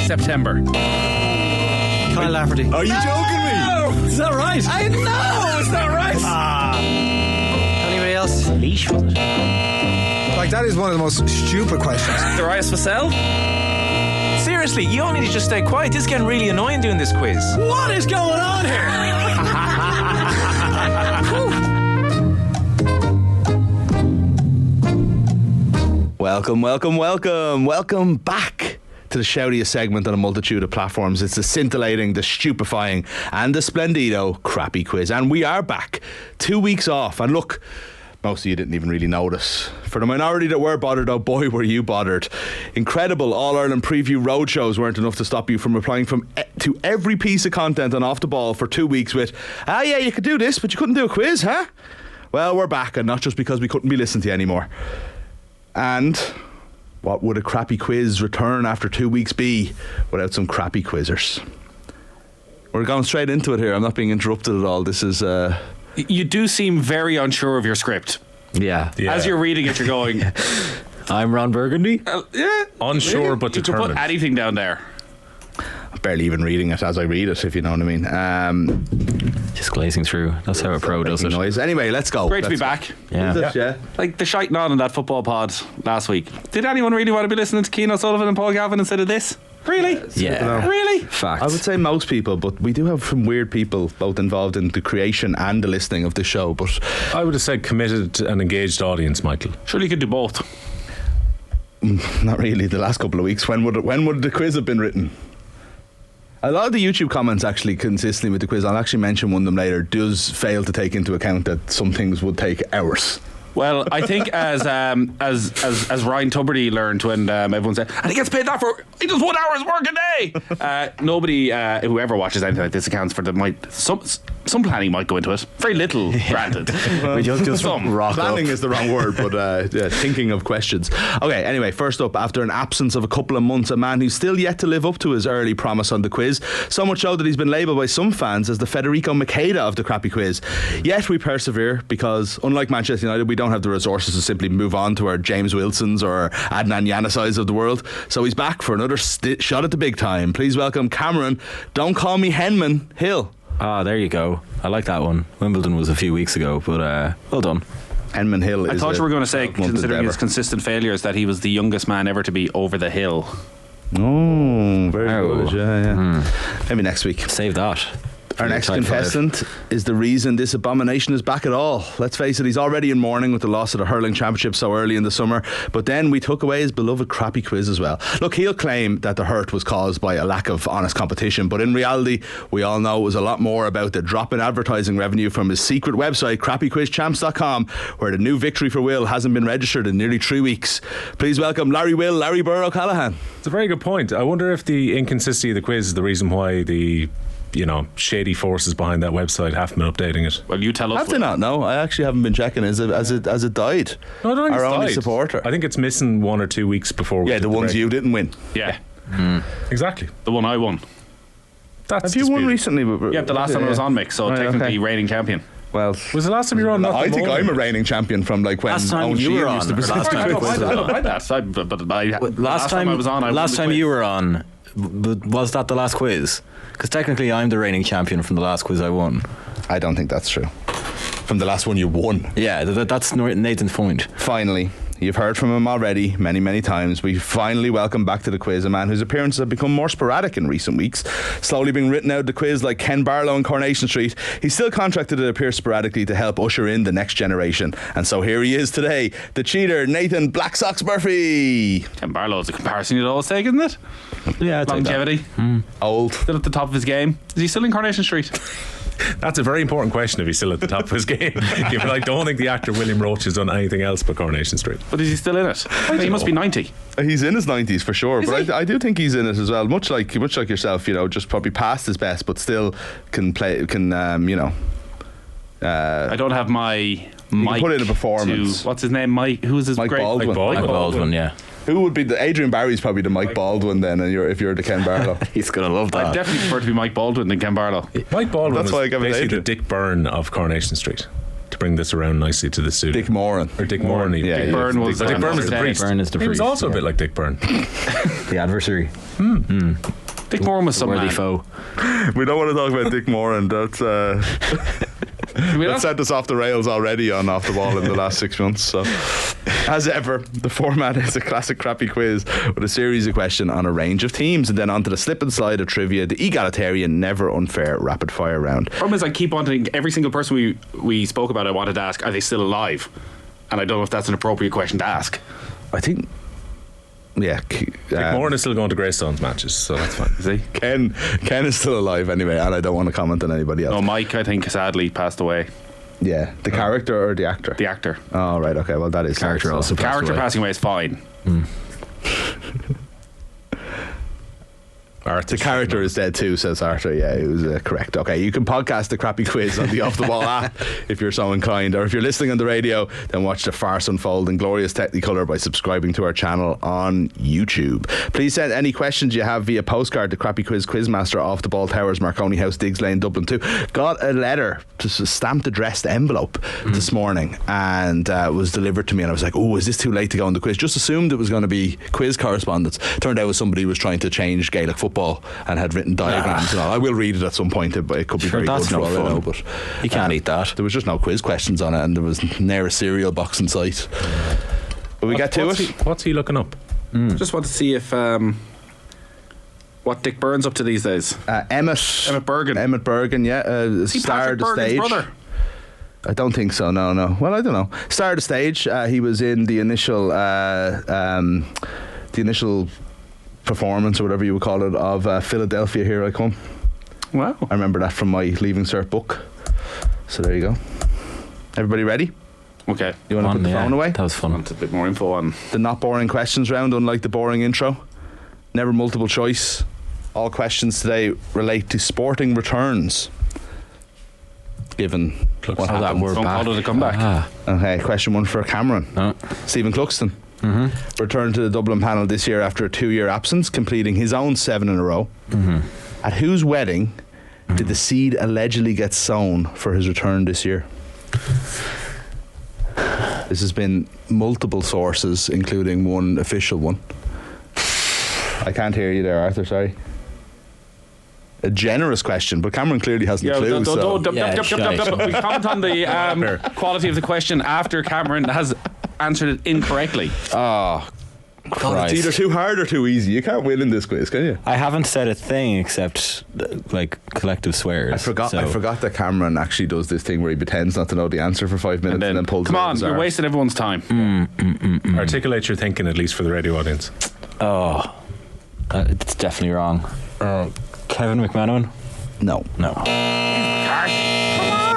September. Kyle Lafferty. Are you joking me? Is that right? I know, it's not right. Anybody else? Leash, was it? Like, that is one of the most stupid questions. Darius Vassell? Seriously, you all need to just stay quiet. This is getting really annoying doing this quiz. What is going on here? Welcome back to the shoutiest segment on a multitude of platforms. It's the scintillating, the stupefying and the splendido crappy quiz. And we are back 2 weeks off. And look, most of you didn't even really notice. For the minority that were bothered, oh boy, were you bothered. Incredible All-Ireland preview roadshows weren't enough to stop you from replying to every piece of content on Off the Ball for 2 weeks with, yeah, you could do this, but you couldn't do a quiz, huh? Well, we're back, and not just because we couldn't be listened to anymore. And what would a crappy quiz return after 2 weeks be without some crappy quizzers? We're going straight into it here. I'm not being interrupted at all. This is... You do seem very unsure of your script. Yeah. As you're reading it, you're going... I'm Ron Burgundy. Yeah. Unsure really? but you determined. You could put anything down there. I'm barely even reading it as I read it, if you know what I mean. Just glazing through. That's how a pro does it. Noise. Anyway, let's go. Great to be back. Yeah. Like the shiting on in that football pod last week. Did anyone really want to be listening to Keane O'Sullivan and Paul Gavin instead of this? Really? Yeah. Really? Facts. I would say most people, but we do have some weird people both involved in the creation and the listening of the show. But I would have said committed and engaged audience, Michael. Surely you could do both. not really. The last couple of weeks. When would the quiz have been written? A lot of the YouTube comments actually consistently with the quiz, I'll actually mention one of them later, does fail to take into account that some things would take hours. Well, I think as Ryan Tuberty learned when everyone said, and he gets paid that for, he does 1 hour's work a day. Nobody whoever watches anything like this accounts for some planning might go into it. Very little, granted. We just rock Planning up. is the wrong word, but thinking of questions. Okay, anyway, first up, after an absence of a couple of months, a man who's still yet to live up to his early promise on the quiz, so much so that he's been labelled by some fans as the Federico Makeda of the crappy quiz. Yet we persevere because, unlike Manchester United, we don't have the resources to simply move on to our James Wilsons or Adnan Januzajs of the world. So he's back for another shot at the big time. Please welcome Cameron, don't call me Henmon, Hill. There you go. I like that one. Wimbledon was a few weeks ago, but well done. Henmon Hill. I thought you were going to say, considering his consistent failures, that he was the youngest man ever to be over the hill. Oh, very good. Yeah. Maybe next week. Save that. Our next contestant is the reason this abomination is back at all. Let's face it, he's already in mourning with the loss of the hurling championship so early in the summer, but then we took away his beloved crappy quiz as well. Look, he'll claim that the hurt was caused by a lack of honest competition, but in reality we all know it was a lot more about the drop in advertising revenue from his secret website crappyquizchamps.com, where the new victory for Will hasn't been registered in nearly 3 weeks. Please welcome Will Larry Birr O'Callaghan. It's a very good point. I wonder if the inconsistency of the quiz is the reason why the shady forces behind that website haven't been updating it. Well, you tell us. Have they not? No, I actually haven't been checking. As it died? No, I don't think our it's only died. supporter. I think it's missing 1 or 2 weeks before. Yeah, the ones you didn't win. Yeah. Exactly. The one I won. That's Have you won recently? Yeah, the last time I was on, Mick, so technically reigning champion. Well, was the last time you were on? I think I'm a reigning champion from like when last time Owen you were Sheehan on, used to or present last the time quiz. I don't mind that. Last time I was on, last time you were on, was that the last quiz? Because technically I'm the reigning champion from the last quiz I won. I don't think that's true. From the last one you won. Yeah, that's Nathan's point. Finally, you've heard from him already many, many times. We finally welcome back to the quiz a man whose appearances have become more sporadic in recent weeks, slowly being written out of the quiz like Ken Barlow in Coronation Street. He's still contracted to appear sporadically to help usher in the next generation. And so here he is today, the cheater, Nathan Blacksox Murphy. Ken Barlow is a comparison you'd always take, isn't it? Yeah, I'd take that. Longevity. Old. Still at the top of his game. Is he still in Coronation Street? That's a very important question if he's still at the top of his game. I don't think the actor William Roach has done anything else but Coronation Street. But is he still in it? He must be 90. He's in his 90s for sure, Is but he? I do think he's in it as well. Much like yourself, just probably past his best, but still can play. I don't have my mic. Put in a performance. What's his name? Mike. Who's his Mike great? Baldwin. Mike Baldwin, yeah. Who would be Adrian Barry's probably the Mike Baldwin then, and if you're the Ken Barlow. He's gonna love that. I definitely prefer to be Mike Baldwin than Ken Barlow. Mike Baldwin That's why I was gave it basically the Adrian. Dick Byrne of Coronation Street. to bring this around nicely to the studio. Dick Moran. Or Dick Moran. Yeah, Dick Byrne was Dick Byrne was the dead. priest. Byrne is the He was priest, also a yeah. bit like Dick Byrne. The adversary. Dick Moran was some Worthy man. foe. We don't want to talk about Dick Moran. That's We that don't- sent us off the rails already on Off the Ball in the last 6 months. So, as ever, the format is a classic crappy quiz with a series of questions on a range of teams, and then onto the slip and slide of trivia, the egalitarian, never unfair rapid fire round. Problem is, I keep wanting every single person we spoke about. I wanted to ask, are they still alive? And I don't know if that's an appropriate question to ask. I think, yeah, Dick Moran is still going to Greystones matches, so that's fine. Is he? Ken is still alive anyway, and I don't want to comment on anybody else. No, Mike, I think, sadly passed away. Yeah, the character or the actor? The actor. Oh, right, okay, well, that is Character sad, also so. passed Character away. passing away is fine. The character is dead too, says Arthur. Yeah, it was correct. Okay, you can podcast the crappy quiz on the Off the Ball app if you're so inclined, or if you're listening on the radio, then watch the farce unfold in glorious Technicolor by subscribing to our channel on YouTube. Please send any questions you have via postcard to Crappy Quiz Quizmaster, Off the Ball Towers, Marconi House, Diggs Lane, Dublin 2. Got a letter, just a stamped addressed envelope this morning, and was delivered to me, and I was like, oh, is this too late to go on the quiz? Just assumed it was going to be quiz correspondence. Turned out it was somebody who was trying to change Gaelic football and had written diagrams and all. I will read it at some point, but it could be very that's good for no all I fun. know. But You can't eat that. there was just no quiz questions on it, and there was ne'er a cereal box in sight. But we get to it. What's he looking up? Just want to see if what Dick Byrne's up to these days. Emmett Bergen. Emmett Bergen, yeah, Is he starred Patrick the Bergen's stage. brother? I don't think so. No. Well, I don't know. Started the stage. He was in the initial performance, or whatever you would call it, of Philadelphia, Here I Come. Wow. I remember that from my Leaving Cert book. So there you go. Everybody ready? Okay. You want to put the phone away? That was I fun. want a bit more info on. The not boring questions round, unlike the boring intro. Never multiple choice. All questions today relate to sporting returns. Given Looks what like that happened. we're Don't back. call it a comeback. Ah. Okay, question one for Cameron. No. Stephen Cluxton returned to the Dublin panel this year after a 2-year absence, completing his own 7 in a row. At whose wedding did the seed allegedly get sown for his return this year? This has been multiple sources, including one official one. I can't hear you there, Arthur, sorry. A generous question, but Cameron clearly hasn't a clue. So. We comment on the quality of the question after Cameron has answered it incorrectly. Oh, Christ. it's either too hard or too easy. You can't win in this quiz, can you? I haven't said a thing except like collective swears. I forgot so- that Cameron actually does this thing where he pretends not to know the answer for 5 minutes and then pulls come it out on, of his you're arse. wasting everyone's time. Articulate your thinking, at least for the radio audience. Oh, it's definitely wrong. Kevin McManaman? No.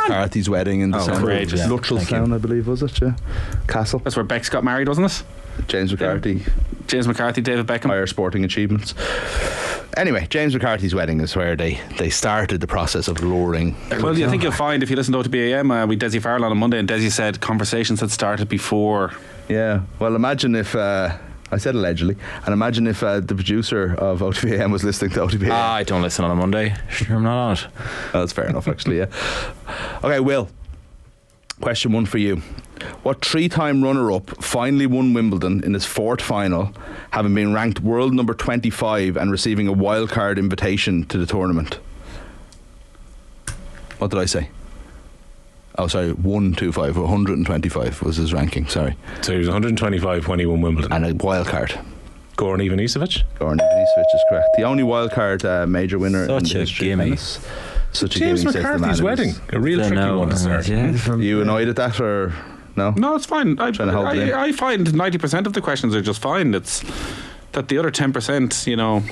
McCarthy's wedding in December. courageous. Yeah, Luttrellstown, I believe, was it? Yeah. Castle. That's where Bex got married, wasn't it? James McCarthy. James McCarthy, David Beckham. Higher sporting achievements. Anyway, James McCarthy's wedding is where they started the process of luring. Well, I think you'll find if you listen to OTB AM, we Desi Farrell on Monday, and Desi said conversations had started before. Yeah. Well, imagine if. I said allegedly, and imagine if the producer of OTB AM was listening to OTB AM. I don't listen on a Monday. Sure, I'm not on it. Oh, that's fair enough, actually, yeah. Okay, Will. Question one for you. What 3-time runner-up finally won Wimbledon in his 4th final, having been ranked world number 25 and receiving a wildcard invitation to the tournament? What did I say? Oh, sorry, 125 was his ranking, sorry. So he was 125 when he won Wimbledon. And a wildcard. Goran Ivanisevic? Goran Ivanisevic is correct. The only wildcard major winner in Such the a history of gimme. tennis. Such a James gimme, says the man McCarthy's who's- wedding. A real tricky one to start. Are you annoyed at that, or no? No, it's fine. Trying to hold it in. I find 90% of the questions are just fine. It's that the other 10%,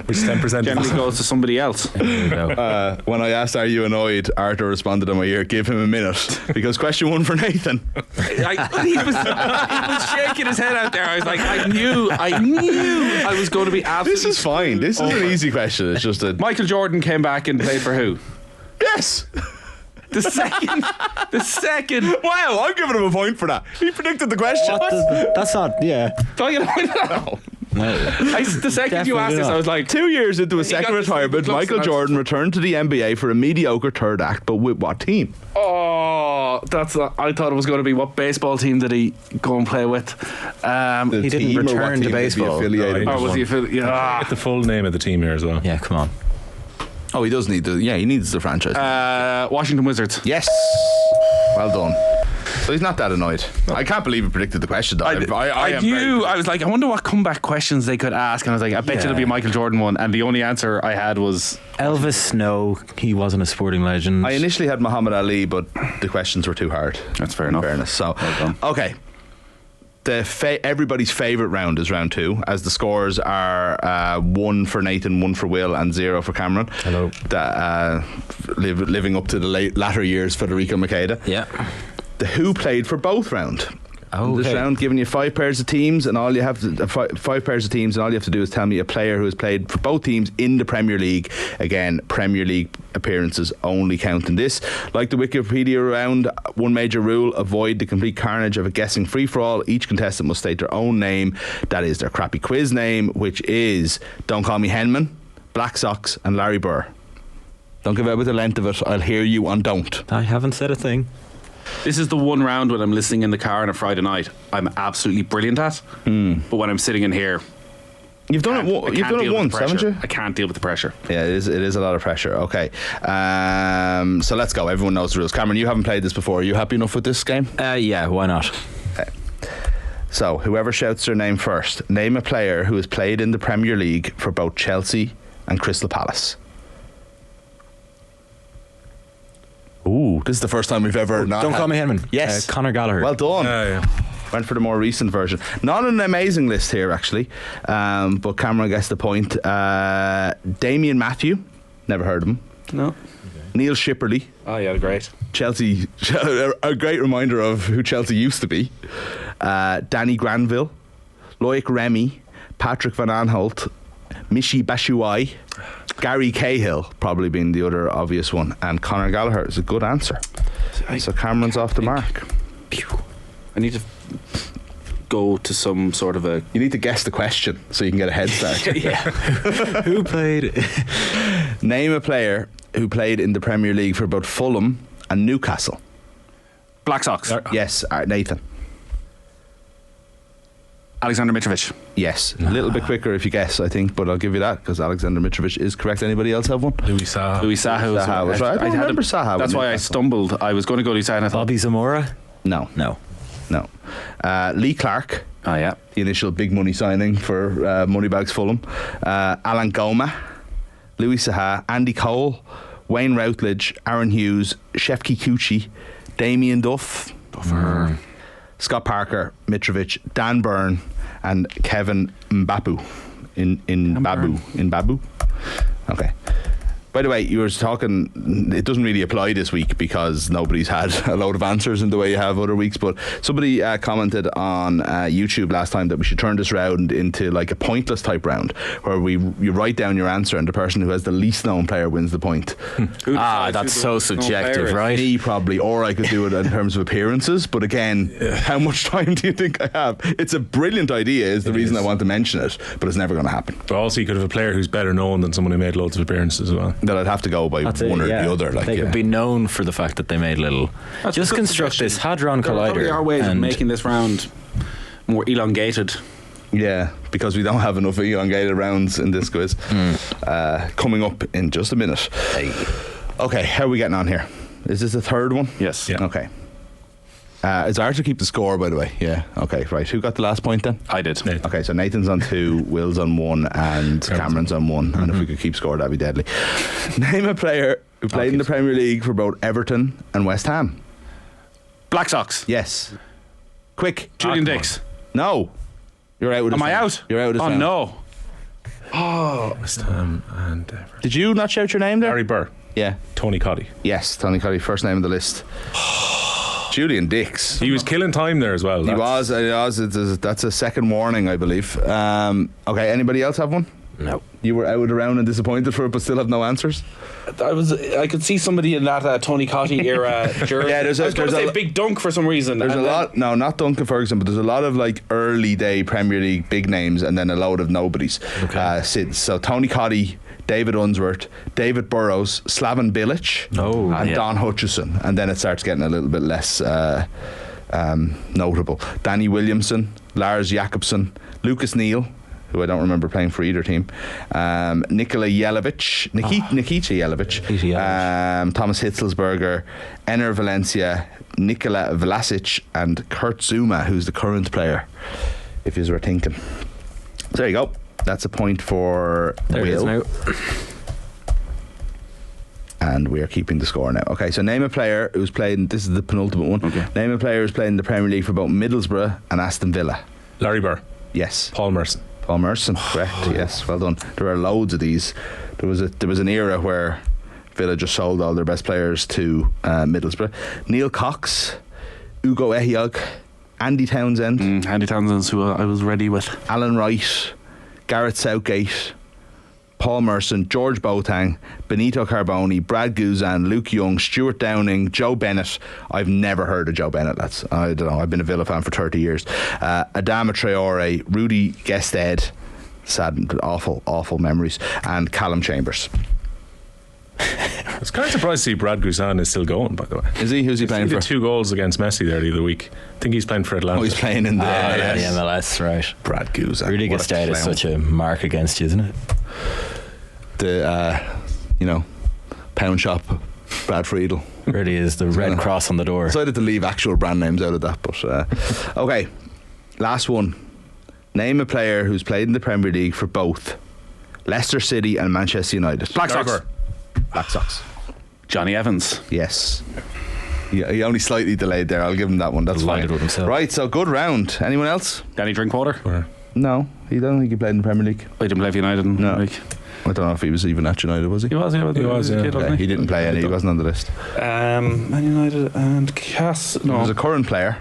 Which 10% generally is goes to somebody else. When I asked, "Are you annoyed?" Arthur responded in my ear, "Give him a minute," because question one for Nathan. He was shaking his head out there. I was like, I knew I was going to be absolutely. This is fine. This is an easy question. It's just a Michael Jordan came back and played for who? yes. The second. Wow, I'm giving him a point for that. He predicted the question. That's not, yeah. Don't you know? The second you asked this, I was like, 2 years into a He second got this retirement, looks Michael like- Jordan returned to the NBA for a mediocre third act, but with what team? oh, I thought it was going to be what baseball team did he go and play with? The He didn't team or what return to team did he baseball. affiliated No, with? Or was he affiliated? Yeah. Get the full name of the team here as well. Yeah, come on. Oh, he does need he needs the franchise. Washington Wizards. Yes. Well done. So he's not that annoyed. I can't believe he predicted the question, though. I am knew. I was like, I wonder what comeback questions they could ask, and I was like, I bet you it'll be a Michael Jordan one. And the only answer I had was Elvis, no, he wasn't a sporting legend. I initially had Muhammad Ali, but the questions were too hard. That's fair in enough. fairness. So, done. okay. Everybody's favourite round is round 2, as the scores are 1 for Nathan, 1 for Will, and 0 for Cameron. Hello. Living up to the latter years, Federico Makeda. Yeah. The Who played for both round. This Okay. round, giving you 5 pairs of teams, and all you have to 5 pairs of teams, and all you have to do is tell me a player who has played for both teams in the Premier League. Again, Premier League appearances only count in this. Like the Wikipedia round, one major rule: avoid the complete carnage of a guessing free for all. Each contestant must state their own name, that is their crappy quiz name, which is Don't Call Me Henmon, Blacksox, and Larry Birr. Don't give out with the length of it. I'll hear you on don't. I haven't said a thing. this is the one round when I'm listening in the car on a Friday night I'm absolutely brilliant at. But when I'm sitting in here, You've done it. You've done it once, haven't you? I can't deal with the pressure. Yeah, it is a lot of pressure. Okay, so let's go. Everyone knows the rules. Cameron, you haven't played this before. Are you happy enough with this game? Yeah, why not? So whoever shouts their name first, name a player who has played in the Premier League for both Chelsea and Crystal Palace. Ooh, this is the first time we've ever not Don't had- call me Henmon. Yes. Conor Gallagher. Well done. Yeah. Went for the more recent version. Not an amazing list here, actually, but Cameron gets the point. Damien Matthew, never heard of him. No. Neil Shipperley, Oh yeah, great. Chelsea, a great reminder of who Chelsea used to be. Danny Granville, Loic Remy, Patrick Van Aanholt, Mishi Bashuai, Gary Cahill, probably being the other obvious one, and Conor Gallagher is a good answer. So Cameron's off the mark. I need to go to some sort of a. You need to guess the question so you can get a head start. Who played? Name a player who played in the Premier League for both Fulham and Newcastle. Blacksox. Yes, Nathan. Alexander Mitrovic. Yes, a little bit quicker if you guess, I think, but I'll give you that because Alexander Mitrovic is correct. Anybody else have one? Louis Saha. Louis Saha. Saha was right. I don't remember Saha That's with why I Newcastle. stumbled. I was going to go Louis Saha and I thought, Bobby Zamora? No. No. Lee Clark, oh yeah. the initial big money signing for Moneybags Fulham. Alan Goma, Louis Saha, Andy Cole, Wayne Routledge, Aaron Hughes, Shefki Kuchi, Damien Duff, Scott Parker, Mitrovic, Dan Byrne, and Kevin Mbabu. In Babu. Okay. By the way, you were talking, it doesn't really apply this week because nobody's had a load of answers in the way you have other weeks, but somebody commented on YouTube last time that we should turn this round into like a pointless type round where you write down your answer and the person who has the least known player wins the point. That's so subjective, right? Me probably, or I could do it in terms of appearances, but again, how much time do you think I have? It's a brilliant idea is the reason I want to mention it, but it's never going to happen. But also, you could have a player who's better known than someone who made loads of appearances as well. That I'd have to go by one or the other. Like, they could be known for the fact that they made little. Just a good construct this Hadron There probably Collider. are ways of and making this round more elongated. Yeah, because we don't have enough elongated rounds in this quiz. Coming up in just a minute. Okay, how are we getting on here? Is this the third one? Yes. Yeah. Okay. It's hard to keep the score, by the way. Yeah. Okay, right. Who got the last point then? I did. Nathan. Okay, so Nathan's on 2, Will's on 1, and Cameron's on 1. And if we could keep score, that'd be deadly. Name a player who played in the Premier League for both Everton and West Ham. Blacksox. Yes. Quick. Julian come Dix. No. You're out with Am I out? You're out with Oh no. West Ham and Everton. Did you not shout your name there? Larry Birr. Yeah. Tony Coddy. Yes, Tony Cuddy, first name on the list. Julian Dix. He was killing time there as well. He was. That's a second warning, I believe. Okay, anybody else have one? No. You were out around and disappointed for it, but still have no answers. I could see somebody in that Tony Cotty era jersey. Yeah, I was going to say Big Dunk for some reason. There's a lot. No, not Duncan Ferguson, but there's a lot of like early day Premier League big names, and then a load of nobodies. Okay. So Tony Cotty, David Unsworth, David Burrows, Slaven Bilic, and Don Hutchison, and then it starts getting a little bit less notable. Danny Williamson, Lars Jakobsen, Lucas Neal, who I don't remember playing for either team, Nikita Jelavic, Thomas Hitzelsberger, Enner Valencia, Nikola Vlasic, and Kurt Zuma, who's the current player, if you were thinking. So there you go. That's a point for There it is Will. now. And we are keeping the score now. Okay, so name a player who's played, this is the penultimate one. Okay. Name a player who's played in the Premier League for both Middlesbrough and Aston Villa. Larry Birr. Yes. Paul Merson. Paul Merson, correct. Yes, well done. There are loads of these. There was an era where Villa just sold all their best players to Middlesbrough. Neil Cox, Ugo Ehiog, Andy Townsend, Andy Townsend's who I was ready with. Alan Wright, Gareth Southgate, Paul Merson, George Boateng, Benito Carboni, Brad Guzan, Luke Young, Stuart Downing, Joe Bennett. I've never heard of Joe Bennett, lads. I don't know. I've been a Villa fan for 30 years. Adama Traore, Rudy Gested, sad, awful memories, and Callum Chambers. I was kind of surprised to see Brad Guzan is still going, by the way. Is he? Who's he playing He for? did 2 goals against Messi there the other week. I think he's playing for Atlanta. Oh, he's playing in the The MLS, right. Brad Guzan. Rudy What a Gestede is clown. such a mark against you, isn't it? The pound shop Brad Friedel. Really is the red cross on the door. Decided to leave actual brand names out of that, but okay. Last one. Name a player who's played in the Premier League for both Leicester City and Manchester United. Blacksox. Blacksox. Johnny Evans. Yes. He only slightly delayed there. I'll give him that one. That's Delighted fine. with himself. Right, so good round. Anyone else? Danny Drinkwater. No, he don't think he played in the Premier League. I didn't play for United. No. Like, I don't know if he was even at United, was he? he was. He was, a yeah. kid, Okay, wasn't he didn't play any. He wasn't on the list. Man United and Cass. He was No. a current player.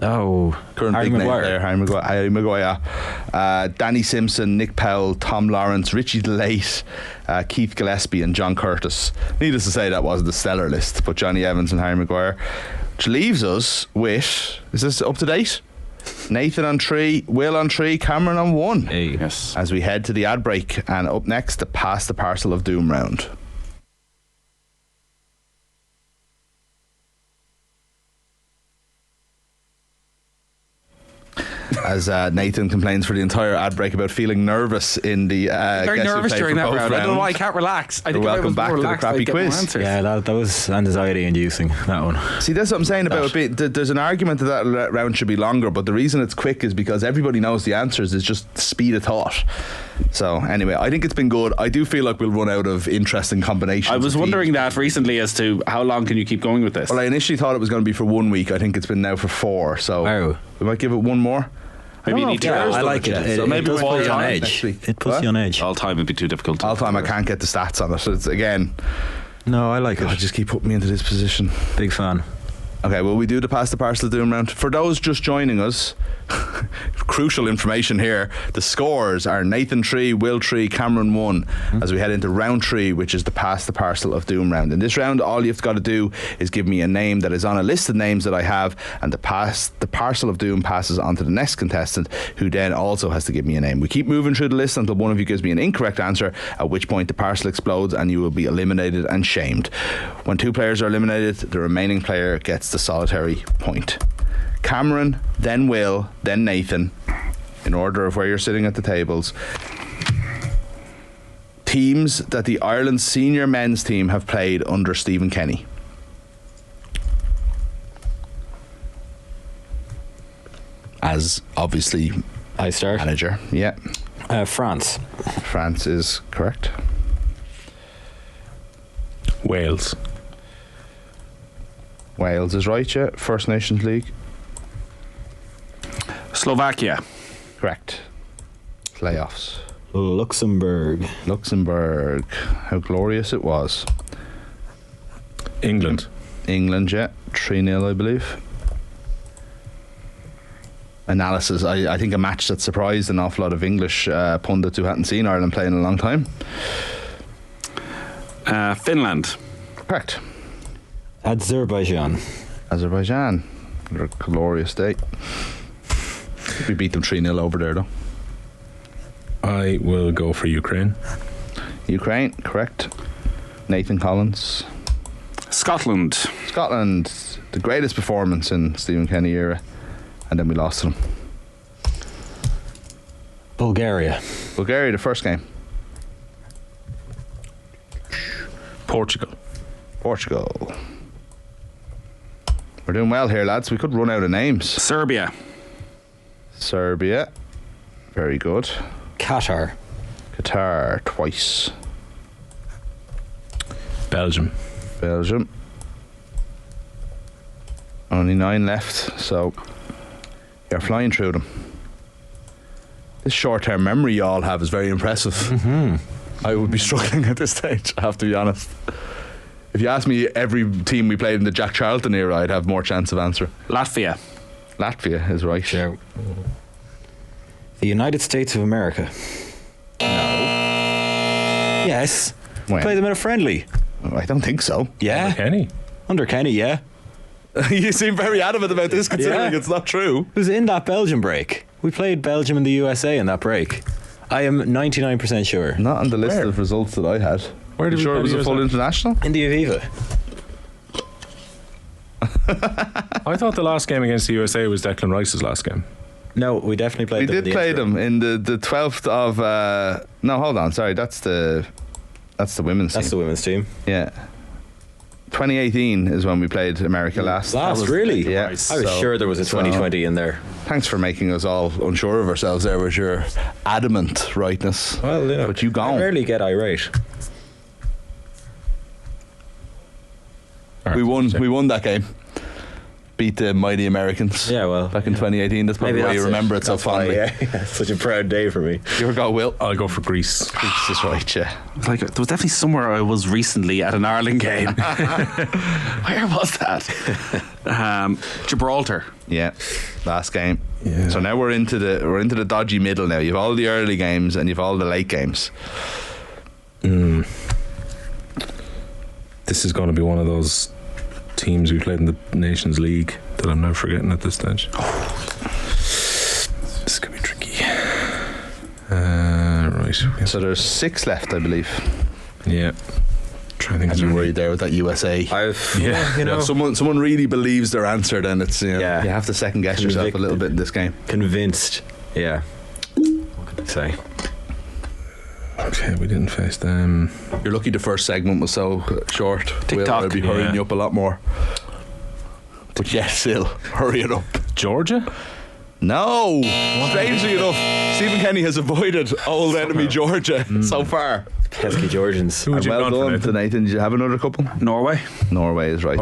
Oh, Current Harry big name Maguire. player, Harry Maguire. Danny Simpson, Nick Powell, Tom Lawrence, Richie DeLate, Keith Gillespie, and John Curtis. Needless to say, that wasn't a stellar list, but Johnny Evans and Harry Maguire. Which leaves us with, is this up to date? Nathan on 3, Will on 3, Cameron on 1. Hey. Yes. As we head to the ad break, and up next, the Pass the Parcel of Doom round. As Nathan complains for the entire ad break about feeling nervous in the Very Guess Who nervous Played during for that Both round. I don't know why I rounds. can't relax. I think You're if I welcome was back more to the relaxed, crappy I'd get more quiz. answers. Yeah, that was anxiety inducing, that one. See, that's what I'm saying about it. There's an argument that round should be longer, but the reason it's quick is because everybody knows the answers. It's just speed of thought. So anyway, I think it's been good. I do feel like we'll run out of interesting combinations. I was of wondering teams. that recently as to how long can you keep going with this? Well, I initially thought it was going to be for 1 week. I think it's been now for 4. So Wow. we might give it one more. Maybe you need to. I like it. So It maybe does we'll put you on time edge. next week. It puts What? you on edge. All time would be too difficult. All time I can't get the stats on it. So it's again, No, I like God, it. just keep putting me into this position. Big fan. Okay, well, we do the Pass the Parcel Doom round. For those just joining us, crucial information here. The scores are Nathan 3, Will 3, Cameron 1 as we head into round 3, which is the Pass the Parcel of Doom round. In this round, all you've got to do is give me a name that is on a list of names that I have, and the Parcel of Doom passes on to the next contestant, who then also has to give me a name. We keep moving through the list until one of you gives me an incorrect answer, at which point the parcel explodes and you will be eliminated and shamed. When 2 players are eliminated, the remaining player gets the solitary point. Cameron, then Will, then Nathan, in order of where you're sitting at the tables. Teams that the Ireland senior men's team have played under Stephen Kenny. As obviously I start. manager. Yeah. France. France is correct. Wales. Wales is right, yeah. First Nations League. Slovakia. Correct. Playoffs. Luxembourg. Luxembourg. How glorious it was. England. England, yeah. 3-0, I believe. analysis. I think a match that surprised an awful lot of English pundits who hadn't seen Ireland play in a long time. Finland. Correct. Azerbaijan. They're a glorious day. We beat them 3-0 over there, though. I will go for Ukraine. Ukraine, correct. Nathan Collins. Scotland. The greatest performance in Stephen Kenny era, and then we lost to them. Bulgaria, the first game. Portugal. We're doing well here, lads. We could run out of names. Serbia. Very good. Qatar, twice. Belgium. Only 9 left, so you're flying through them. This short-term memory you all have is very impressive. I would be struggling at this stage, I have to be honest. If you ask me every team we played in the Jack Charlton era, I'd have more chance of answering. Latvia is right. Yeah. The United States of America. No. Yes. When? Play them in a friendly. I don't think so. Yeah. Kenny. Under Kenny, yeah. You seem very adamant about this, considering Yeah. it's not true. It was in that Belgium break. We played Belgium and the USA in that break. I am 99% sure. Not on the list Where? of results that I had. Where did you we sure play it was the a full USA? international? In the Aviva. I thought the last game against the USA was Declan Rice's last game. No, we definitely played We them. did play them in the 12th of. No, hold on. Sorry, that's the women's That's the team. women's team. Yeah. 2018 is when we played America last. Really? Yeah. I was So- sure there was a 2020 in there. Thanks for making us all unsure of ourselves there with your adamant rightness. Well, yeah. But you I gone. rarely get irate. We won that game. Beat the mighty Americans. Yeah, well, Back in 2018. That's probably why you remember it so That's why, fondly. yeah. It's such a proud day for me. You go, Will. I'll go for Greece. Greece is right, yeah. Like, there was definitely somewhere I was recently at an Ireland game. Where was that? Gibraltar. Yeah, last game. Yeah. So now we're into the dodgy middle now. You've all the early games and you've all the late games. This is going to be one of those teams we played in the Nations League that I'm now forgetting at this stage. This could be tricky. Right. So there's 6 left, I believe. Yeah. Trying to think. And you're worried there with that USA. Yeah. You know, If someone really believes their answer, then it's you Yeah. have to second guess yourself a little bit in this game. convinced. Yeah. What can I say? Okay, we didn't face them. You're lucky the first segment was so short. TikTok. I'll be hurrying Yeah. you up a lot more. But yes, still hurry it up. Georgia? No, strangely enough, Stephen Kenny has avoided old enemy Georgia so far. Pesky Georgians. Who would you Well have gone for, done Nathan? to Nathan. Did you have another couple? Norway. Norway is right.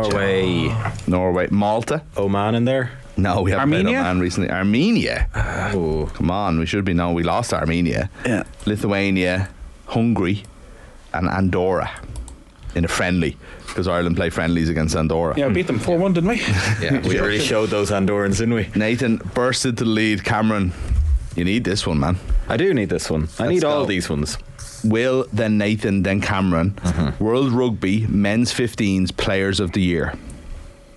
Norway. Malta. Oman in there. No, we haven't played Armenia? Oman recently. Armenia. Oh. Come on, we should be known. We lost to Armenia. Yeah. Lithuania, Hungary, and Andorra in a friendly, because Ireland play friendlies against Andorra. Yeah, we beat them 4-1, didn't we? Yeah, We really showed those Andorrans, didn't we? Nathan burst into the lead. Cameron, you need this one, man. I do need this one. I need all go. these ones. Will, then Nathan, then Cameron. Mm-hmm. World Rugby Men's 15s Players of the Year.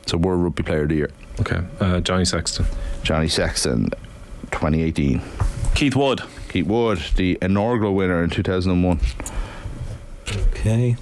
So World Rugby Player of the Year. Okay. Johnny Sexton. Johnny Sexton, 2018. Keith Wood. Keith Wood, the inaugural winner in 2001. Okay.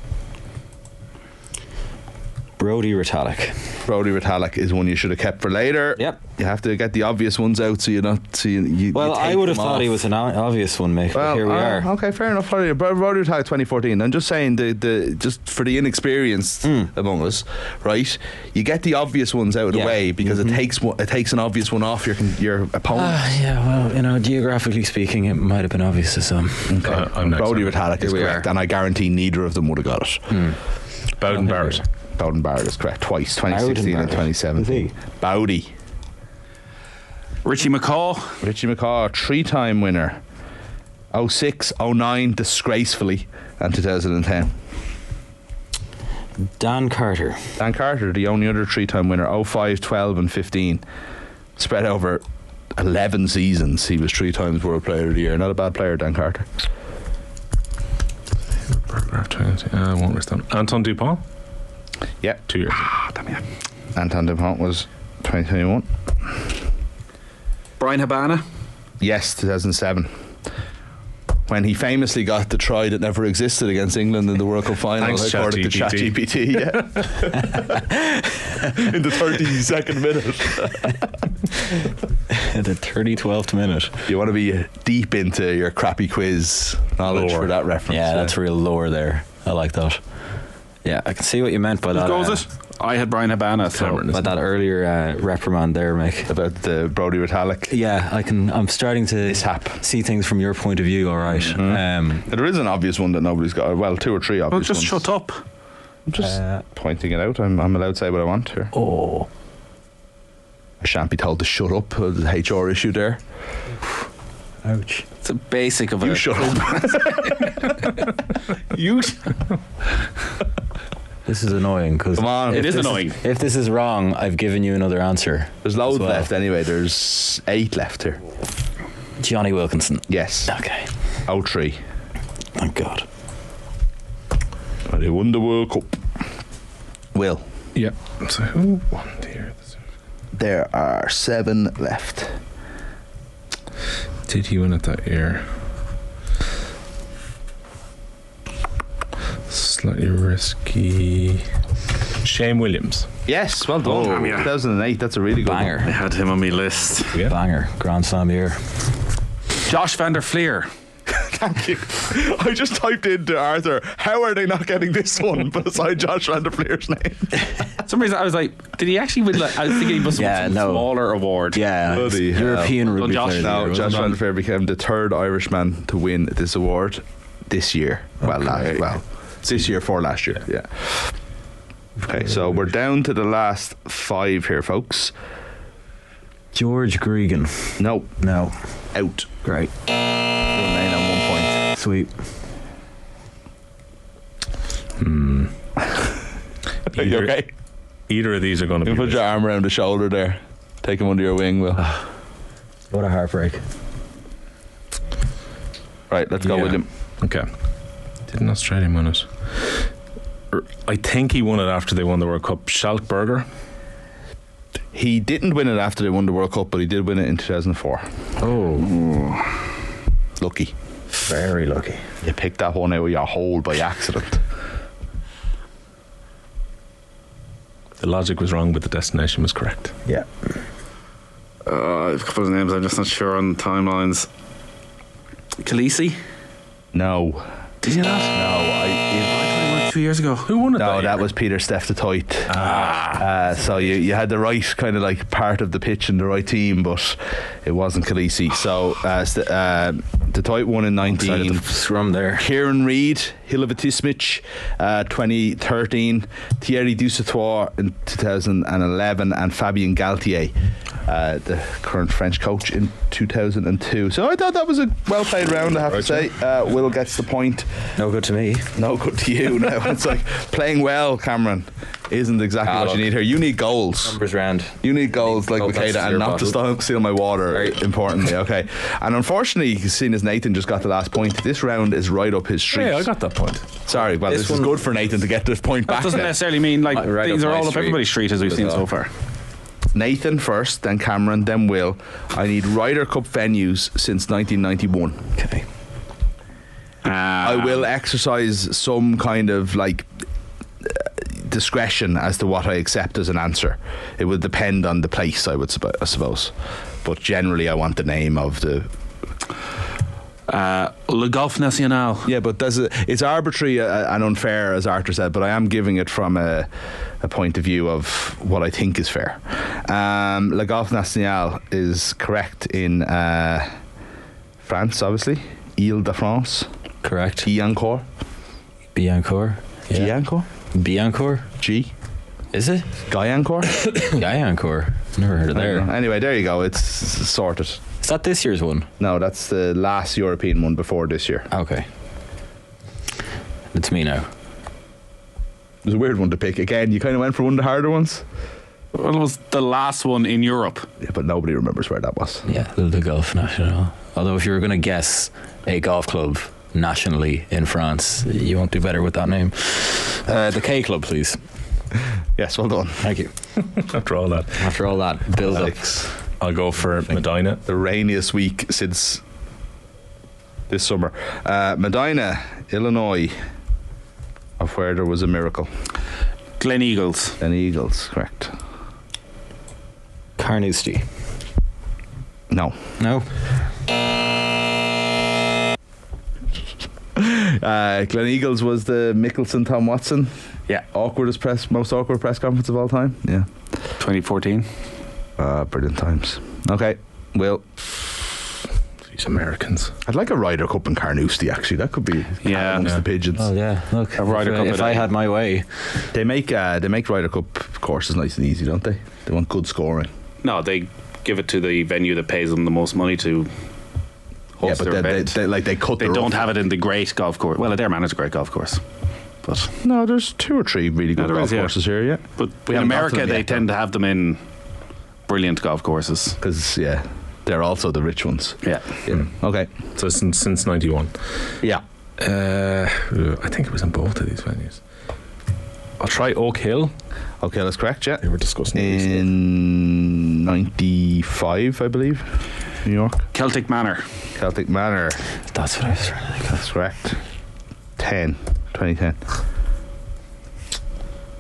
Brodie Retallick. Brodie Retallick is one you should have kept for later. Yep. You have to get the obvious ones out so you Well, I would have thought he was an obvious one, Mick, but here we are. Okay, fair enough. Brodie Retallick 2014. I'm just saying, the just for the inexperienced among us, right? You get the obvious ones out of the Yeah. way because it takes an obvious one off your opponent. Yeah, well, geographically speaking, it might have been obvious to some. I'm next. Brodie Retallick is Here we correct, are. and I guarantee neither of them would have got it. Bowden Barrett. Bowden Barrett is correct twice, 2016 and Bowden Barrett. 2017. Bowdy. Richie McCaw. Richie McCaw, 3-time winner. 06, 09, disgracefully, and 2010. Dan Carter. Dan Carter, the only other 3-time winner, 05, 12 and 15. Spread over 11 seasons, he was 3 times World Player of the Year. Not a bad player, Dan Carter. I won't risk that. Anton Dupont? Yeah. 2 years. Damn yeah. Anton Dupont was 2021. Brian Habana. Yes, 2007. When he famously got the try that never existed against England in the World Cup final, Thanks, according to ChatGPT. Yeah. In the 32nd minute. The 12th minute. You want to be deep into your crappy quiz knowledge Lore. for that reference. Yeah, that's real lore there. I like that. Yeah, I can see what you meant by that. Goes it? I had Brian Habana. So. By that earlier reprimand there, Mick. About the Brodie Retallick. Yeah, I'm starting to Mishap. see things from your point of view. All right. There is an obvious one that nobody's got. Well, 2 or 3 obvious Well, just ones. shut up. I'm just pointing it out. I'm allowed to say what I want here. Oh, I shan't be told to shut up. There's an HR issue there. ouch. It's a basic of You a. shut up. You. This is annoying because Come on. It is annoying. if this is wrong, I've given you another answer. There's loads as well. left anyway. There's 8 left here. Johnny Wilkinson. Yes. Okay. 03. Thank God. And they won the World Cup. Will. Yeah. So who won here? There are 7 left. Did he win it that year? Slightly risky. Shane Williams. Yes, well done. Oh, yeah. 2008. That's a really good Banger. I had him on my list. Yeah. Banger. Grand Slam year. Josh van der Fleer. one. Thank you. I just typed into Arthur, how are they not getting this one beside Josh van der Fleer's name? For some reason I was like, did he actually win? Like, I was thinking he must have won some smaller award. Yeah. Bloody hell. European rugby Josh, player. of the No, year, Josh wasn't van der Fleer became the 3rd Irishman to win this award this year. Well, this year for last year. Yeah. Okay, so we're down to the last 5 here, folks. it? George Gregan. No, No. out. Great. Remain on 1 point. Sweet. Are you okay? Either of these are going to You be. put your arm around the shoulder there. Take him under your wing, Will. What a heartbreak. Right, let's go, Yeah. William. Okay. Didn't Australia win it? I think he won it after they won the World Cup. Schalkberger. He didn't win it after they won the World Cup, but he did win it in 2004. Oh, Lucky. very lucky. You picked that one out of your hole by accident. The logic was wrong, but the destination was correct. Yeah. I have a couple of names. I'm just not sure on the timelines. Khaleesi? No. Did you not? No, I thought he won it 2 years ago. Who won it? No, that year? was Peter Steph de Toit. So you had the right kind of like part of the pitch and the right team, but it wasn't Khaleesi. So de Toit won in 19. Scrum there. Kieran Reid, Hilovatismic, 2013. Thierry Dusautoir in 2011, and Fabien Galtier, the current French coach, in 2002. So I thought that was a well played round, I have to say. Will gets the point. No good to me. No good to you now. It's like playing well, Cameron, isn't exactly what you need here. You need goals. Numbers round. You need goals like gold Makeda, passes to and your not to bottle. steal my water, Right. importantly. Okay. And unfortunately, seeing as Nathan just got the last point, this round is right up his street. Hey, I got that point. Sorry, well, this is one- good for Nathan to get this point That back doesn't then. necessarily mean like Right these up are my all up street. everybody's street as we've seen so far. Nathan first, then Cameron, then Will. I need Ryder Cup venues since 1991. Okay. I will exercise some kind of like discretion as to what I accept as an answer. It would depend on the place, I suppose. But generally, I want the name of the. Le Golf National. Yeah, but it's arbitrary and unfair, as Arthur said. But I am giving it from a point of view of what I think is fair. Le Golf National is correct in France, obviously. Ile-de-France. Correct. Guyancourt. Biancourt. Yeah. Guyancourt. Biancourt. G. Is it? Guyancourt. Biancourt. Never heard of there. Anyway, there you go. It's sorted. Is that this year's one? No, that's the last European one before this year. Okay. It's me now. It was a weird one to pick. Again, you kind of went for one of the harder ones. Well, it was the last one in Europe. Yeah, but nobody remembers where that was. Yeah, the Golf National. Although if you were going to guess a golf club nationally in France, you won't do better with that name. The K Club, please. Yes, well done. Thank you. After all that, build up. Alex, I'll go for Medina. the rainiest week since this summer. Medina, Illinois, of where there was a miracle. Glen Eagles. Then Eagles, correct. Carnoustie. No. No. Glen Eagles was the Mickelson Tom Watson Yeah. most awkward press conference of all time. Yeah. 2014. Brilliant times. Okay, Will. These Americans. I'd like a Ryder Cup in Carnoustie, actually. That could be Yeah. amongst the pigeons. Oh yeah. Look, A Ryder Cup if a I day. had my way, They make Ryder Cup courses nice and easy, don't they? They want good scoring. No, they give it to the venue that pays them the most money to host their event. they cut. They don't have it in the great golf course. Well, Adare Manor is a great golf course, but No, there's 2 or 3 really good there golf is, yeah. courses here. Yeah, but We in haven't got to America them they yet, tend to have them in brilliant golf courses. because they're also the rich ones. Yeah. Yeah. Okay. So since 91. Yeah. I think it was in both of these venues. I'll try Oak Hill. Okay, that's correct. Yeah. They were discussing it recently. In 95, I believe, New York. Celtic Manor. Celtic Manor. that's what I was trying to think of. That's correct. 2010.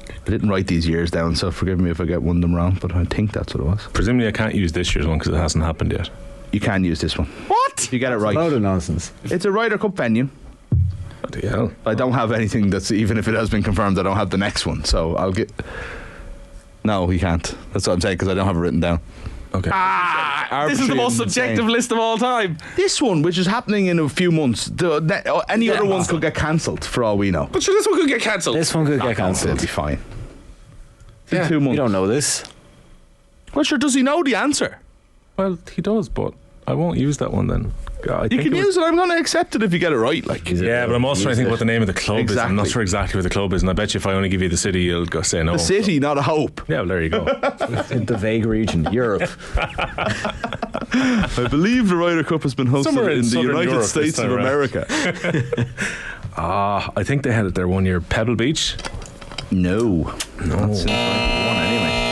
I didn't write these years down, so forgive me if I get one of them wrong, but I think that's what it was. Presumably I can't use this year's one because it hasn't happened yet. You can use this one. What? If you get it right. Load of nonsense. It's a Ryder Cup venue. What the hell? I don't have anything that's, even if it has been confirmed, I don't have the next one, so I'll get... No, you can't. That's what I'm saying, because I don't have it written down. Okay. This is the most Arbitrary subjective insane. list of all time. This one, which is happening in a few months, any other ones could get cancelled, for all we know. But sure, this one could get cancelled. This one could get It'll cancelled. be fine. Yeah. In 2 months. You don't know this. Well, sure, does he know the answer? Well, he does, but I won't use that one then. I You think can it was- use it. I'm going to accept it if you get it right. Like, Yeah, but I'm also trying to think what the name of the club is. I'm not Exactly. sure exactly where the club is, and I bet you if I only give you the city, you'll go say no. the city, not a hope. Yeah, well, there you go. In the vague region, Europe. I believe the Ryder Cup has been hosted Somewhere in in the southern United Europe this States of time around. America. I think they had it there one year. Pebble Beach. No. Not since 91 anyway.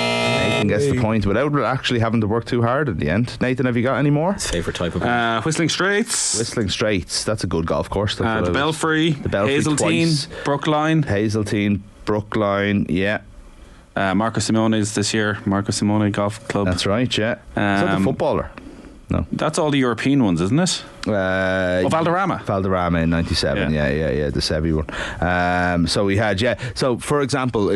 Nathan gets the point without actually having to work too hard at the end. Nathan, have you got any more? Favorite type of. Whistling Straits. Whistling Straits. That's a good golf course. That's what The I was- Belfry. The Belfry Hazeltine. twice. Brookline. Hazeltine, Brookline. Yeah, Marco Simone's this year. Marco Simone Golf Club. that's right. Yeah. Is that the footballer? No. That's all the European ones, isn't it? Valderrama. Valderrama in 97. Yeah, the Sevi one. So we had, So, for example,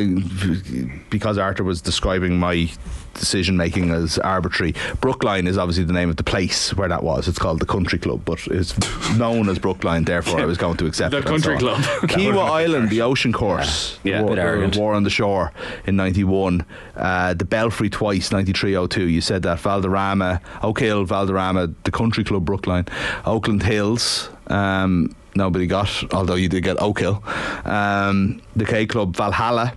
because Arthur was describing my decision making as arbitrary, Brookline is obviously the name of the place where that was. It's called the Country Club, but it's known as Brookline, therefore I was going to accept The it. Country and so on. Club. Kiwa Island, the ocean course. Yeah. War, Bit arrogant. War on the Shore in 91. The Belfry twice, 93-02. You said that. Valderrama, Oak Hill, Valderrama, the Country Club, Brookline. Oakland Hills, nobody got, although you did get Oak Hill. The K Club, Valhalla.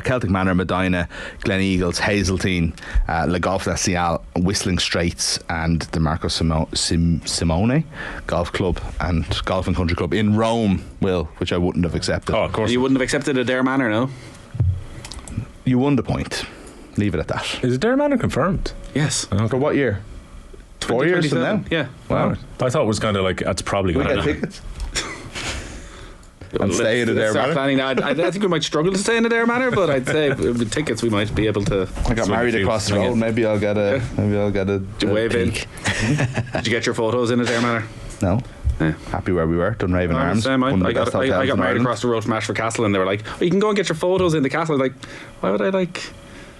Celtic Manor, Medina, Glen Eagles, Hazeltine, Le Golf National, Whistling Straits, and the Marco Simone Golf Club and Golf and Country Club in Rome, Will, which I wouldn't have accepted. Oh, of course. You wouldn't have accepted Adare Manor, no? You won the point. Leave it at that. Is Dare Manor confirmed? Yes. For what year? 4 years from now? 2027. Yeah. Wow. I thought it was kind of like, that's probably We going get to tickets. I'm staying at Let's Adare start Manor. planning now. I think we might struggle to stay in Adare Manor, but I'd say with tickets we might be able to. I got Swing married feet, across the swing road. it. Maybe I'll get a wave in. peek. Did you get your photos in Adare Manor? No. Yeah. Happy where we were. Dunraven Arms. Same, one of the I got best hotels in married Ireland. across the road from Ashford Castle, and they were like, "Oh, you can go and get your photos in the castle." I was like, "Why would I like?"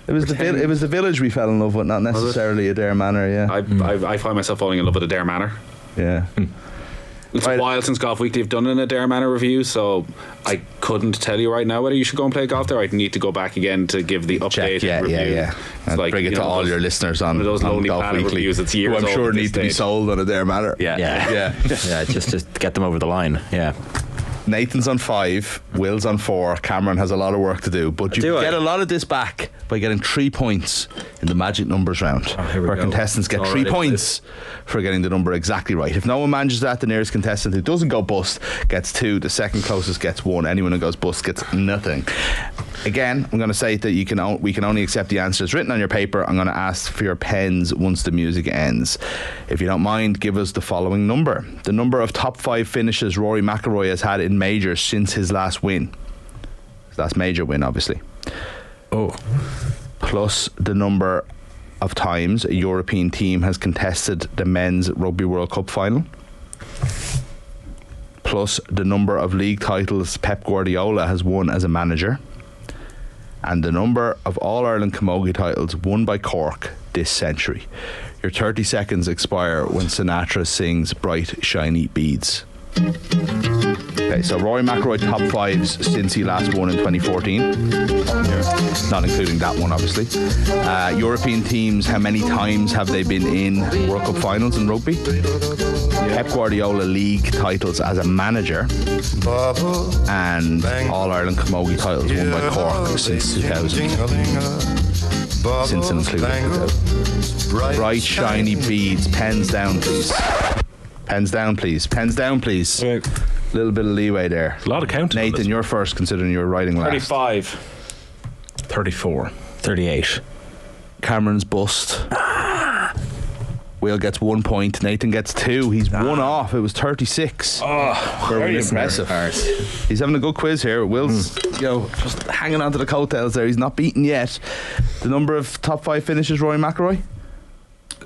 It was it was the village we fell in love with, not necessarily Adare Manor. Yeah. I find myself falling in love with Adare Manor. Yeah. It's Right. a while since Golf Weekly have done an Adare Manor review, so I couldn't tell you right now whether you should go and play golf there. I'd need to go back again to give the updated Check, review. yeah. It's And like, bring it you to know, all those- your listeners on, one of those on Lonely Golf Planet Weekly, reviews. It's who years I'm old sure at this need to be stage. sold on Adare Manor. Yeah. Yeah. Yeah. Yeah, just get them over the line. Yeah. Nathan's on 5, Will's on 4, Cameron has a lot of work to do, but you get a lot of this back by getting 3 points in the magic numbers round, where contestants get 3 points for getting the number exactly right. If no one manages that, the nearest contestant who doesn't go bust gets 2, the second closest gets 1, anyone who goes bust gets nothing. Again, I'm going to say that we can only accept the answers written on your paper. I'm going to ask for your pens once the music ends. If you don't mind, give us the following number. The number of top 5 finishes Rory McIlroy has had in majors since his last win. His last major win, obviously. Plus the number of times a European team has contested the men's Rugby World Cup final. Plus the number of league titles Pep Guardiola has won as a manager. And the number of All-Ireland Camogie titles won by Cork this century. Your 30 seconds expire when Sinatra sings Bright Shiny Beads. Okay, so Rory McIlroy top 5s since he last won in 2014. Not including that one, obviously. European teams, how many times have they been in World Cup finals in rugby? Pep Guardiola league titles as a manager, and All-Ireland Camogie titles won by Cork since 2000. Since and including 2000. Bright shiny beads. Pens down, please. Pens down, please. Pens down, please. A little bit of leeway there. A lot of counting. Nathan, you're first, considering you were writing last. 35. 34. 38. Cameron's bust. Will gets 1 point. Nathan gets 2. He's 1 off. It was 36. Very impressive. He's having a good quiz here. Will's, just hanging on to the coattails there. He's not beaten yet. The number of top 5 finishes, Rory McIlroy?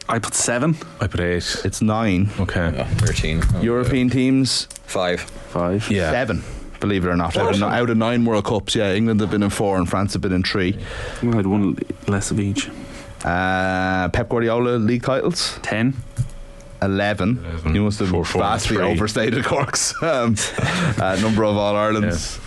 I put 7. I put 8. It's 9. Okay. 13. European teams? 5. 5. Yeah. 7. Believe it or not, out of 9 World Cups. Yeah, England have been in 4 and France have been in 3. I had 1 less of each. Pep Guardiola league titles? 10. 11. You must have vastly overstated Cork's number of All Irelands.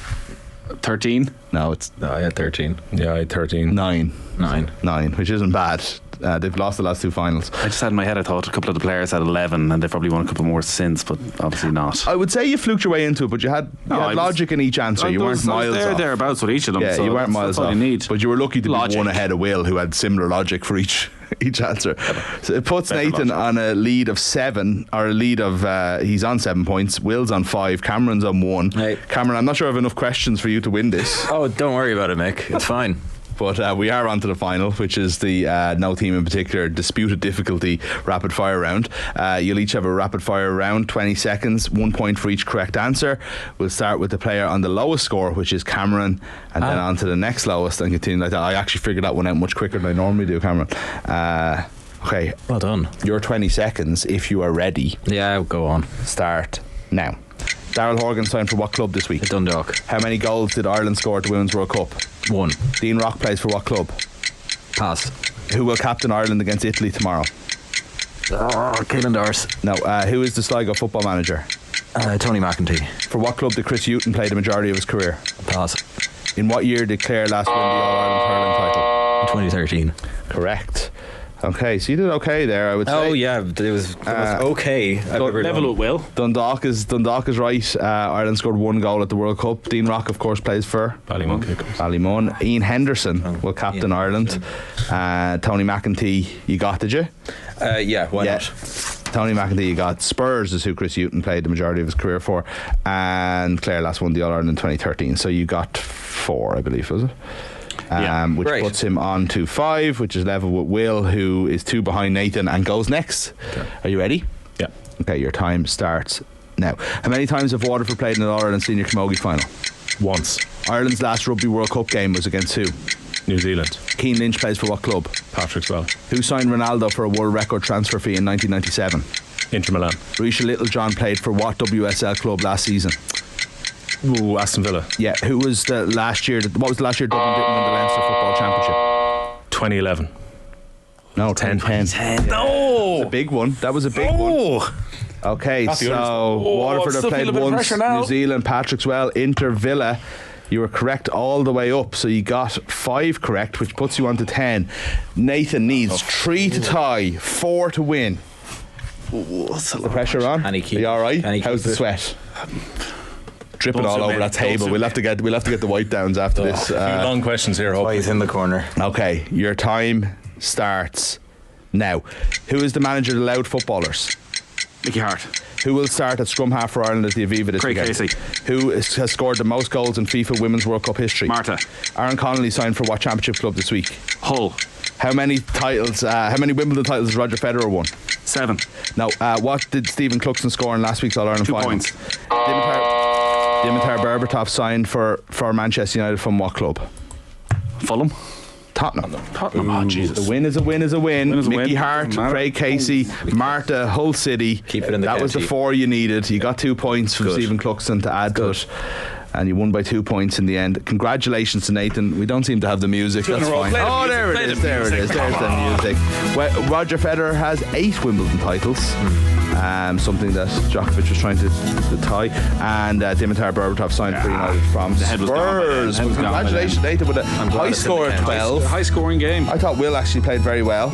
13. No, I had 13. Yeah, I had 13. 9, 9, which isn't bad. They've lost the last 2 finals. I just had in my head, I thought a couple of the players had 11 and they've probably won a couple more since, but obviously not. I would say you fluked your way into it, but you had logic in each answer. You weren't miles off. Thereabouts with each of them. Yeah, so you weren't miles that's all off. you need. But you were lucky to Logic. be 1 ahead of Will, who had similar logic for each answer. So it puts Nathan on a lead of 7, or a lead of he's on 7 points. Will's on 5. Cameron's on 1. Hey. Cameron, I'm not sure I have enough questions for you to win this. Oh, don't worry about it, Mick. It's fine. But we are on to the final, which is the no team in particular disputed difficulty rapid fire round. You'll each have a rapid fire round, 20 seconds, 1 point for each correct answer. We'll start with the player on the lowest score, which is Cameron, and then on to the next lowest and continue like that. I actually figured that one out much quicker than I normally do, Cameron. Okay. Well done. Your 20 seconds, if you are ready. Yeah, go on. Start now. Daryl Horgan signed for what club this week? Dundalk. How many goals did Ireland score at the Women's World Cup? 1. Dean Rock plays for what club? Pass. Who will captain Ireland against Italy tomorrow? Caelan Dars. No. Who is the Sligo football manager? Tony McEntee. For what club did Chris Hughton play the majority of his career? Pass. In what year did Clare last win the All-Ireland hurling title? 2013. Correct. Okay, so you did okay there, I would say. Oh yeah, it was okay. Level with Will. Dundalk is right. Ireland scored 1 goal at the World Cup. Dean Rock, of course, plays for Ballymun. Ian Henderson will captain Ireland. Tony McEntee, you got, did you? Yeah, why not? Tony McEntee, you got. Spurs is who Chris Hughton played the majority of his career for, and Clare last won the All-Ireland in 2013. So you got 4, I believe, was it? Which puts him on to 5, which is level with Will, who is 2 behind Nathan and goes next. Okay. Are you ready? Yeah. Okay, your time starts now. How many times have Waterford played in an All-Ireland Senior Camogie final? Once. Ireland's last Rugby World Cup game was against who? New Zealand. Keane Lynch plays for what club? Patrickswell. Who signed Ronaldo for a world record transfer fee in 1997? Inter Milan. Risha Littlejohn played for what WSL club last season? Ooh, Aston Villa. Yeah, who was the last year? What was the last year Dublin didn't win the Leinster Football Championship? 2011. No, 10. No, a big one. That was a big one. Okay, so Waterford have played once. New Zealand, Patrickswell, Inter, Villa. You were correct all the way up, so you got 5 correct, which puts you on to 10. Nathan needs 3 to tie, 4 to win. What's the pressure on? Are you all right? How's the sweat? dripping all over that table. We'll have to get the white downs after this. A few long questions here. Why he's in the corner. Okay, your time starts now. Who is the manager of the Loud Footballers? Mickey Hart. Who will start at scrum half for Ireland at the Aviva this Craig weekend? Casey. Who has scored the most goals in FIFA Women's World Cup history? Marta. Aaron Connolly signed for what championship club this week? Hull. How many Wimbledon titles has Roger Federer won? 7. Now, what did Stephen Cluxton score in last week's All-Ireland 2 final? points. Dimitar Berbatov signed for Manchester United from what club? Fulham. Tottenham. Oh, Jesus. A win is a win is a win. Win is a Mickey win. Hart, Doesn't matter. Craig Casey, Marta, Hull City. Keep it in the That was the county. 4 you needed. You got 2 points from Good. Stephen Cluxton to add to it. And you won by 2 points in the end. Congratulations to Nathan. We don't seem to have the music. Two in That's a row. fine. Play the Oh, music. there Play it the is. There it music. is. There's the music. Well, Roger Federer has 8 Wimbledon titles. Something that Djokovic was trying to tie. And Dimitar Berbatov signed for United from The head was gone by then. Spurs. The head was gone by Congratulations, then. Nathan, with a glad high it's in score the of county. 12. High scoring game. I thought Will actually played very well.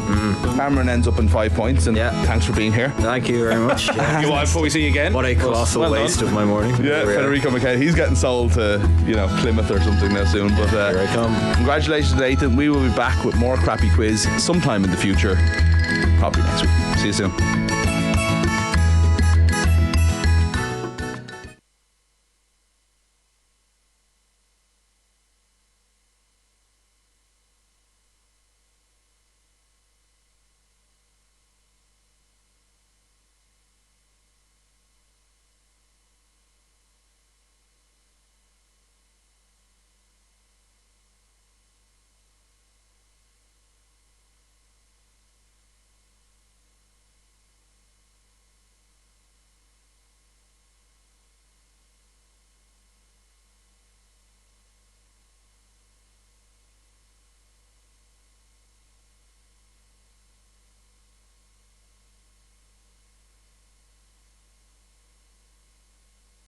Cameron ends up in 5 points, and Yeah. thanks for being here. Thank you very much. You want before we see you again? What a colossal Well done. waste of my morning. Yeah, Here we are. Federico McKay. He's getting sold to Plymouth or something now soon. But Here I come. congratulations, Nathan. We will be back with more crappy quiz sometime in the future, probably next week. See you soon.